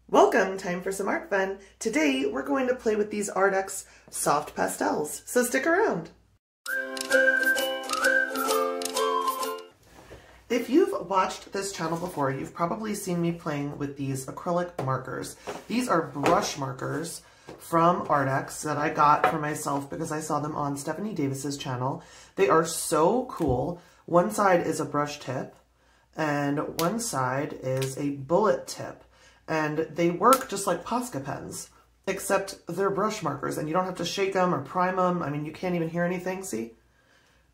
Welcome, time for some art fun. Today we're going to play with these Artx soft pastels, so stick around. If you've watched this channel before, you've probably seen me playing with these acrylic markers. These are brush markers from Artx that I got for myself because I saw them on Stephanie Davis's channel. They are so cool. One side is a brush tip and one side is a bullet tip. And they work just like Posca pens, except they're brush markers and you don't have to shake them or prime them. I mean, you can't even hear anything, see?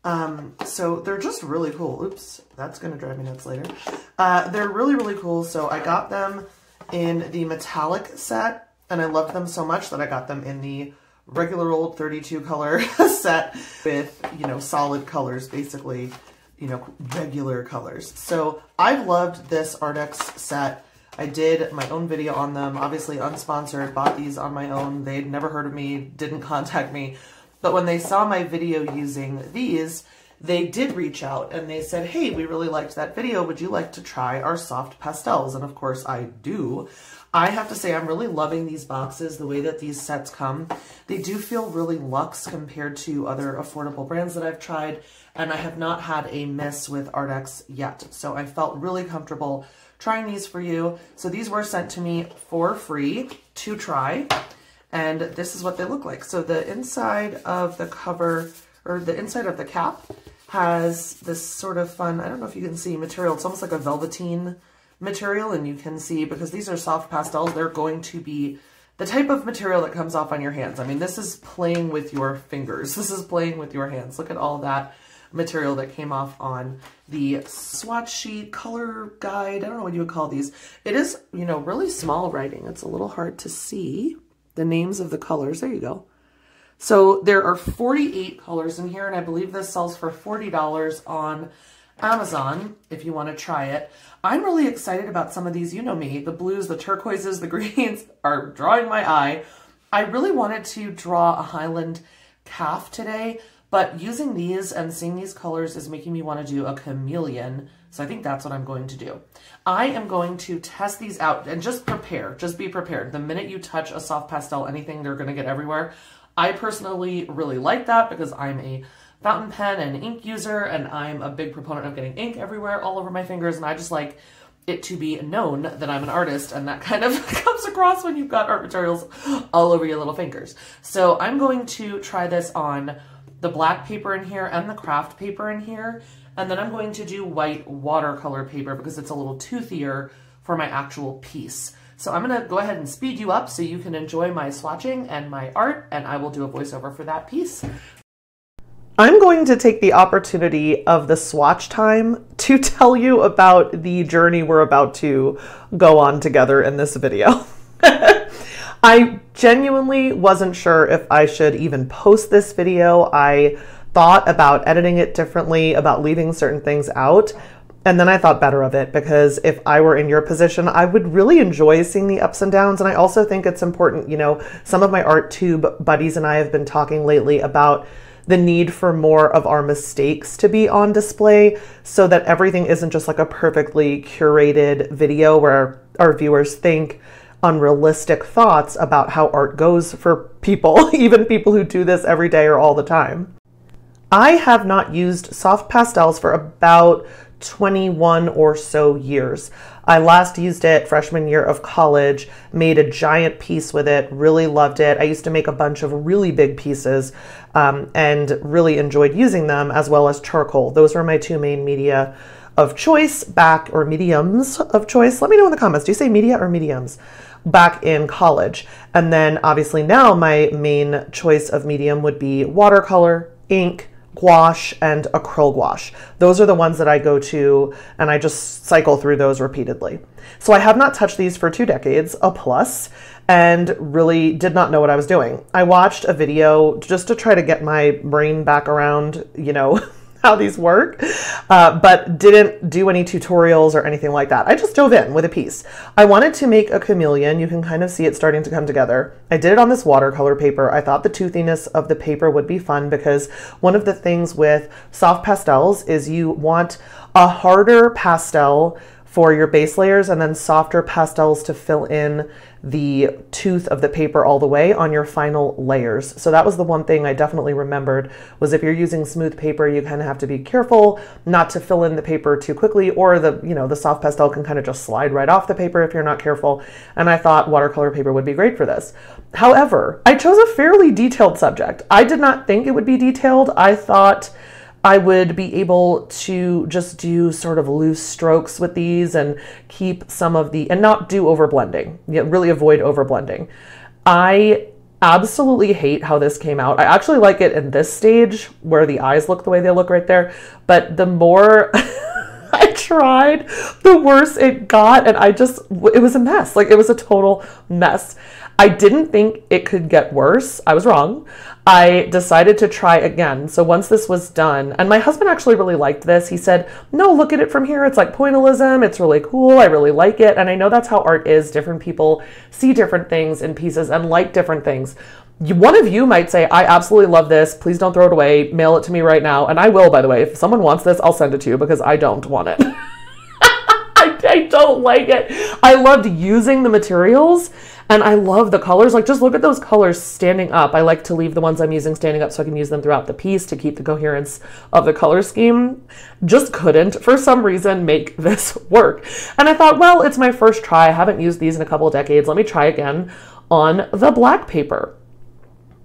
So they're just really cool. Oops, that's gonna drive me nuts later. They're really, really cool. So I got them in the metallic set and I loved them so much that I got them in the regular old 32 color set with, you know, solid colors, basically, you know, regular colors. So I've loved this Artx set. I did my own video on them, obviously unsponsored, bought these on my own. They'd never heard of me, didn't contact me. But when they saw my video using these, they did reach out and they said, hey, we really liked that video. Would you like to try our soft pastels? And of course I do. I have to say I'm really loving these boxes, the way that these sets come. They do feel really luxe compared to other affordable brands that I've tried. And I have not had a miss with Artx yet. So I felt really comfortable trying these for you. So these were sent to me for free to try. And this is what they look like. So the inside of the cover, or the inside of the cap, has this sort of fun, I don't know if you can see, material. It's almost like a velveteen material, and you can see, because these are soft pastels, they're going to be the type of material that comes off on your hands. I mean, this is playing with your fingers. This is playing with your hands. Look at all that material that came off on the swatch sheet, color guide. I don't know what you would call these. It is, you know, really small writing. It's a little hard to see the names of the colors. There you go. So there are 48 colors in here, and I believe this sells for $40 on Amazon if you want to try it. I'm really excited about some of these. You know me, the blues, the turquoises, the greens are drawing my eye. I really wanted to draw a Highland calf today, but using these and seeing these colors is making me want to do a chameleon. So I think that's what I'm going to do. I am going to test these out and just prepare. Just be prepared. The minute you touch a soft pastel, anything, they're going to get everywhere. I personally really like that because I'm a fountain pen and ink user, and I'm a big proponent of getting ink everywhere, all over my fingers, and I just like it to be known that I'm an artist, and that kind of comes across when you've got art materials all over your little fingers. So I'm going to try this on the black paper in here and the craft paper in here, and then I'm going to do white watercolor paper because it's a little toothier for my actual piece. So I'm gonna go ahead and speed you up so you can enjoy my swatching and my art, and I will do a voiceover for that piece. I'm going to take the opportunity of the swatch time to tell you about the journey we're about to go on together in this video. I genuinely wasn't sure if I should even post this video. I thought about editing it differently, about leaving certain things out, and then I thought better of it because if I were in your position, I would really enjoy seeing the ups and downs. And I also think it's important, you know, some of my art tube buddies and I have been talking lately about the need for more of our mistakes to be on display so that everything isn't just like a perfectly curated video where our viewers think unrealistic thoughts about how art goes for people, even people who do this every day or all the time. I have not used soft pastels for about 21 or so years. I last used it freshman year of college, made a giant piece with it, really loved it. I used to make a bunch of really big pieces and really enjoyed using them, as well as charcoal. Those were my two main media of choice back, or mediums of choice. Let me know in the comments. Do you say media or mediums? Back in college. And then obviously now my main choice of medium would be watercolor, ink, gouache, and acrylic gouache. Those are the ones that I go to, and I just cycle through those repeatedly. So I have not touched these for 2 decades, a plus, and really did not know what I was doing. I watched a video just to try to get my brain back around, you know, how these work, but didn't do any tutorials or anything like that. I just dove in with a piece. I wanted to make a chameleon. You can kind of see it starting to come together. I did it on this watercolor paper. I thought the toothiness of the paper would be fun because one of the things with soft pastels is you want a harder pastel for your base layers, and then softer pastels to fill in the tooth of the paper all the way on your final layers. So that was the one thing I definitely remembered, was if you're using smooth paper, you kind of have to be careful not to fill in the paper too quickly, or the soft pastel can kind of just slide right off the paper if you're not careful. And I thought watercolor paper would be great for this. However, I chose a fairly detailed subject. I did not think it would be detailed. I thought I would be able to just do sort of loose strokes with these and keep some of and not do overblending. Really avoid overblending. I absolutely hate how this came out. I actually like it in this stage where the eyes look the way they look right there, but the more I tried, the worse it got, and it was a mess. Like, it was a total mess. I didn't think it could get worse. I was wrong. I decided to try again. So once this was done, and my husband actually really liked this. He said, no, look at it from here. It's like pointillism. It's really cool. I really like it. And I know that's how art is. Different people see different things in pieces and like different things. One of you might say, I absolutely love this. Please don't throw it away. Mail it to me right now. And I will, by the way. If someone wants this, I'll send it to you because I don't want it. I don't like it. I loved using the materials and I love the colors. Like, just look at those colors standing up. I like to leave the ones I'm using standing up so I can use them throughout the piece to keep the coherence of the color scheme. Just couldn't, for some reason, make this work. And I thought, well, it's my first try. I haven't used these in a couple of decades. Let me try again on the black paper.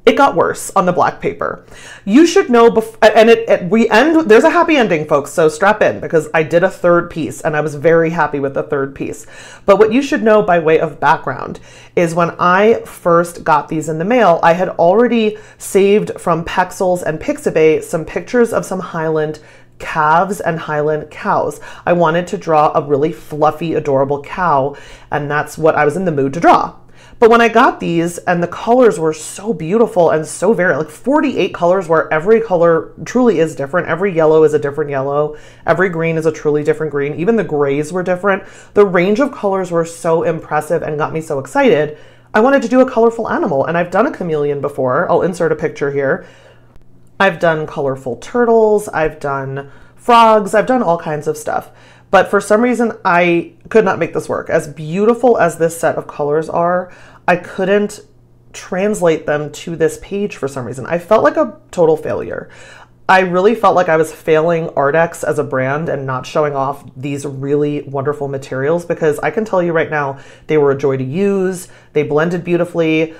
It got worse on the black paper. You should know, there's a happy ending, folks, so strap in, because I did a third piece and I was very happy with the third piece. But what you should know by way of background is when I first got these in the mail, I had already saved from Pexels and Pixabay some pictures of some Highland calves and Highland cows. I wanted to draw a really fluffy, adorable cow, and that's what I was in the mood to draw. But when I got these and the colors were so beautiful and so varied, like 48 colors where every color truly is different. Every yellow is a different yellow. Every green is a truly different green. Even the grays were different. The range of colors were so impressive and got me so excited. I wanted to do a colorful animal, and I've done a chameleon before. I'll insert a picture here. I've done colorful turtles. I've done frogs. I've done all kinds of stuff. But for some reason, I could not make this work. As beautiful as this set of colors are, I couldn't translate them to this page for some reason. I felt like a total failure. I really felt like I was failing Artex as a brand and not showing off these really wonderful materials, because I can tell you right now, they were a joy to use. They blended beautifully.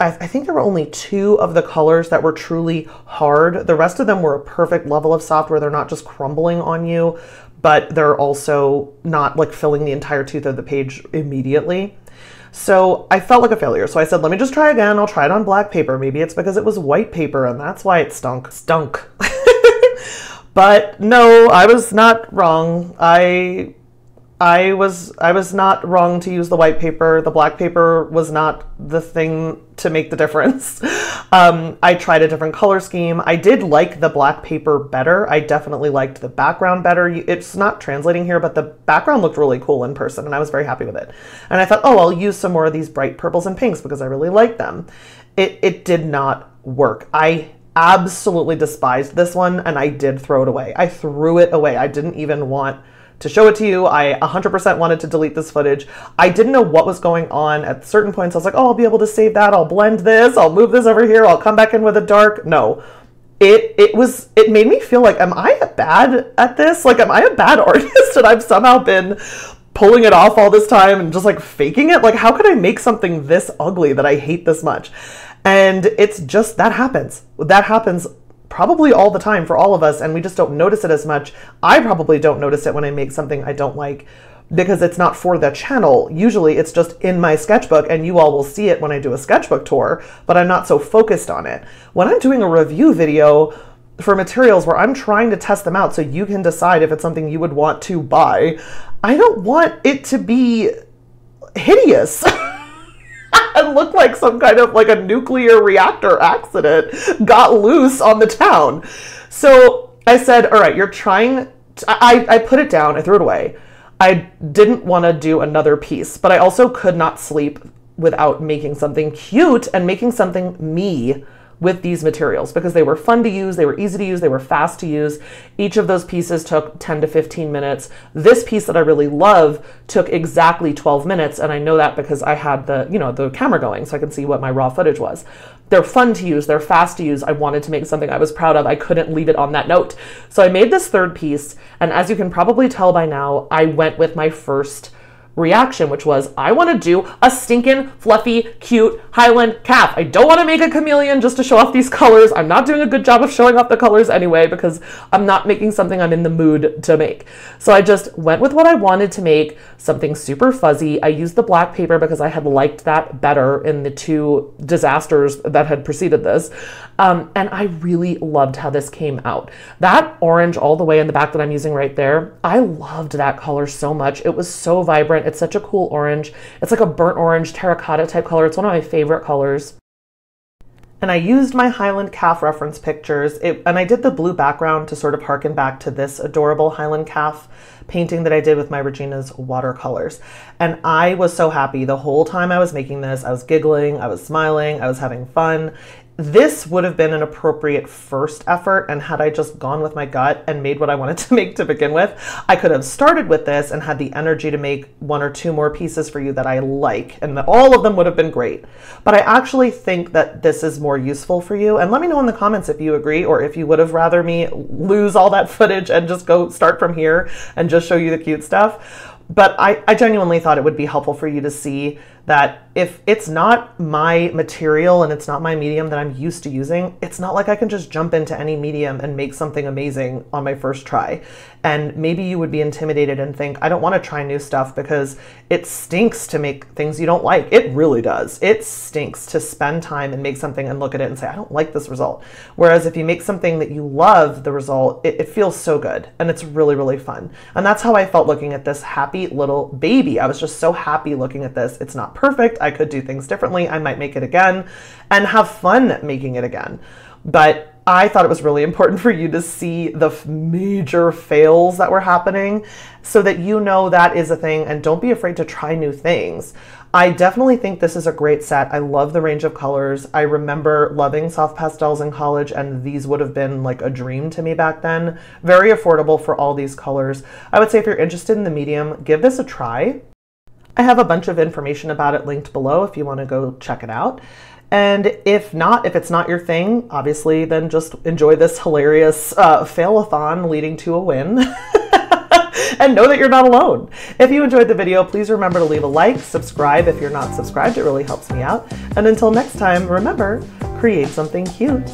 I think there were only 2 of the colors that were truly hard. The rest of them were a perfect level of soft where they're not just crumbling on you, but they're also not like filling the entire tooth of the page immediately. So I felt like a failure. So I said, let me just try again. I'll try it on black paper. Maybe it's because it was white paper and that's why it stunk. But no, I was not wrong. I was not wrong to use the white paper. The black paper was not the thing to make the difference. I tried a different color scheme. I did like the black paper better. I definitely liked the background better. It's not translating here, but the background looked really cool in person and I was very happy with it. And I thought, oh, I'll use some more of these bright purples and pinks because I really like them. It did not work. I absolutely despised this one and I did throw it away. I threw it away. I didn't even want to show it to you. I 100% wanted to delete this footage. I didn't know what was going on at certain points. I was like, oh, I'll be able to save that. I'll blend this. I'll move this over here. I'll come back in with a dark. No, it made me feel like, am I bad at this? Like, am I a bad artist and I've somehow been pulling it off all this time and just like faking it? Like, how could I make something this ugly that I hate this much? And it's just, that happens. That happens probably all the time for all of us, and we just don't notice it as much. I probably don't notice it when I make something I don't like because it's not for the channel. Usually it's just in my sketchbook and you all will see it when I do a sketchbook tour, but I'm not so focused on it. When I'm doing a review video for materials where I'm trying to test them out so you can decide if it's something you would want to buy, I don't want it to be hideous. It looked like some kind of like a nuclear reactor accident got loose on the town. So I said, all right, you're trying, I put it down, I threw it away. I didn't want to do another piece, but I also could not sleep without making something cute and making something me with these materials because they were fun to use, they were easy to use, they were fast to use. Each of those pieces took 10 to 15 minutes. This piece that I really love took exactly 12 minutes, and I know that because I had the, you know, the camera going so I can see what my raw footage was. They're fun to use, they're fast to use. I wanted to make something I was proud of. I couldn't leave it on that note. So I made this third piece, and as you can probably tell by now, I went with my first reaction, which was, I want to do a stinking fluffy cute Highland calf. I don't want to make a chameleon just to show off these colors. I'm not doing a good job of showing off the colors anyway because I'm not making something I'm in the mood to make. So I just went with what I wanted to make, something super fuzzy. I used the black paper because I had liked that better in the two disasters that had preceded this. And I really loved how this came out. That orange all the way in the back that I'm using right there, I loved that color so much. It was so vibrant. It's such a cool orange. It's like a burnt orange terracotta type color. It's one of my favorite colors. And I used my Highland calf reference pictures, and I did the blue background to sort of harken back to this adorable Highland calf painting that I did with my Regina's watercolors. And I was so happy the whole time I was making this. I was giggling, I was smiling, I was having fun. This would have been an appropriate first effort, and had I just gone with my gut and made what I wanted to make to begin with, I could have started with this and had the energy to make one or two more pieces for you that I like, and all of them would have been great. But I actually think that this is more useful for you, and let me know in the comments if you agree, or if you would have rather me lose all that footage and just go start from here and just show you the cute stuff. But I genuinely thought it would be helpful for you to see that if it's not my material and it's not my medium that I'm used to using, it's not like I can just jump into any medium and make something amazing on my first try. And maybe you would be intimidated and think, I don't want to try new stuff because it stinks to make things you don't like. It really does. It stinks to spend time and make something and look at it and say, I don't like this result. Whereas if you make something that you love the result, it feels so good and it's really, really fun. And that's how I felt looking at this happy little baby. I was just so happy looking at this. It's not perfect. I could do things differently. I might make it again and have fun making it again. But I thought it was really important for you to see the major fails that were happening so that you know that is a thing, and don't be afraid to try new things. I definitely think this is a great set. I love the range of colors. I remember loving soft pastels in college, and these would have been like a dream to me back then. Very affordable for all these colors. I would say if you're interested in the medium, give this a try. I have a bunch of information about it linked below if you want to go check it out. And if not, if it's not your thing, obviously, then just enjoy this hilarious fail-a-thon leading to a win. And know that you're not alone. If you enjoyed the video, please remember to leave a like, subscribe if you're not subscribed. It really helps me out. And until next time, remember, create something cute.